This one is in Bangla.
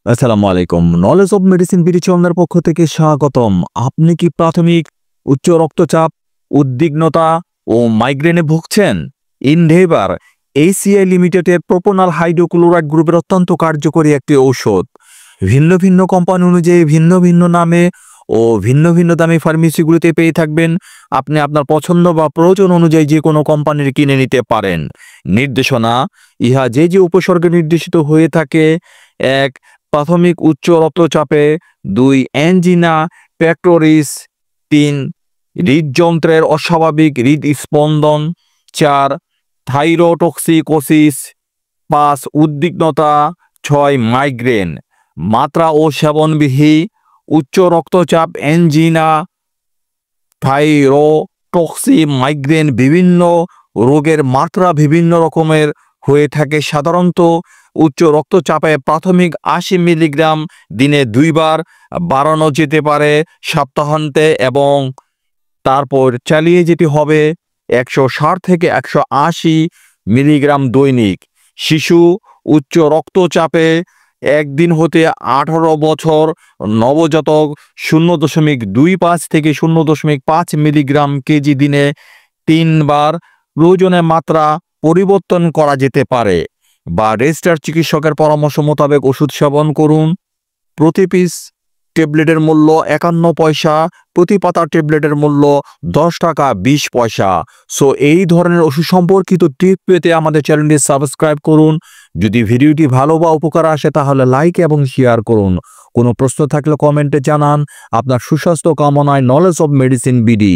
আসসালামু আলাইকুম। নলেজ অব মেডিসিন বিডি চ্যানেলের পক্ষ থেকে স্বাগতম। আপনি কি প্রাথমিক উচ্চ রক্তচাপ, উদ্বিগ্নতা ও মাইগ্রেনে ভুগছেন? ইনডেভার এসিআই লিমিটেডের প্রোপোনাল হাইড্রোক্লোরাইড গ্রুপের অত্যন্ত কার্যকরী একটি ঔষধ। ভিন্ন ভিন্ন কোম্পানি অনুযায়ী ভিন্ন ভিন্ন নামে ও ভিন্ন ভিন্ন দামে ফার্মেসিগুলিতে পেয়ে থাকবেন। আপনি আপনার পছন্দ বা প্রয়োজন অনুযায়ী যে কোনো কোম্পানির কিনে নিতে পারেন। নির্দেশনা: ইহা যে যে উপসর্গে নির্দেশিত হয়ে থাকে: ১. প্রাথমিক উচ্চ রক্তচাপে, ২. Angina pectoris, ৩. হৃদযন্ত্রের অস্বাভাবিক হৃদস্পন্দন, ৪. থাইরোটক্সিকোসিস, ৫. উদ্বিগ্নতা, ৬. মাইগ্রেন। মাত্রা ও সেবনবিধি: উচ্চ রক্তচাপ, অ্যাঞ্জিনা, থাইরোটক্সি, মাইগ্রেন বিভিন্ন রোগের মাত্রা বিভিন্ন রকমের হয়ে থাকে। সাধারণত উচ্চ রক্তচাপে প্রাথমিক ৮০ মিলিগ্রাম দিনে ২ বার বাড়ানো যেতে পারে সপ্তাহান্তে, এবং তারপর চালিয়ে যেতে হবে ১৬০ থেকে ১৮০ মিলিগ্রাম দৈনিক। শিশু উচ্চ রক্তচাপে ১ দিন হতে ১৮ বছর, নবজাতক ০.২৫ থেকে ০.৫ মিলিগ্রাম কেজি দিনে ৩ বার। প্রয়োজনে মাত্রা পরিবর্তন করা যেতে পারে বা রেজিস্টার্ড চিকিৎসকের পরামর্শ মোতাবেক ওষুধ সেবন করুন। প্রতি পিস ট্যাবলেটের মূল্য ৫১ পয়সা, প্রতি পাতা ট্যাবলেটের মূল্য ১০ টাকা ২০ পয়সা। সো এই ধরনের ওষুধ সম্পর্কিত টিপ পেতে আমাদের চ্যানেলটি সাবস্ক্রাইব করুন। যদি ভিডিওটি ভালো বা উপকার আসে তাহলে লাইক এবং শেয়ার করুন। কোনো প্রশ্ন থাকলে কমেন্টে জানান। আপনার সুস্বাস্থ্য কামনায় নলেজ অব মেডিসিন বিডি।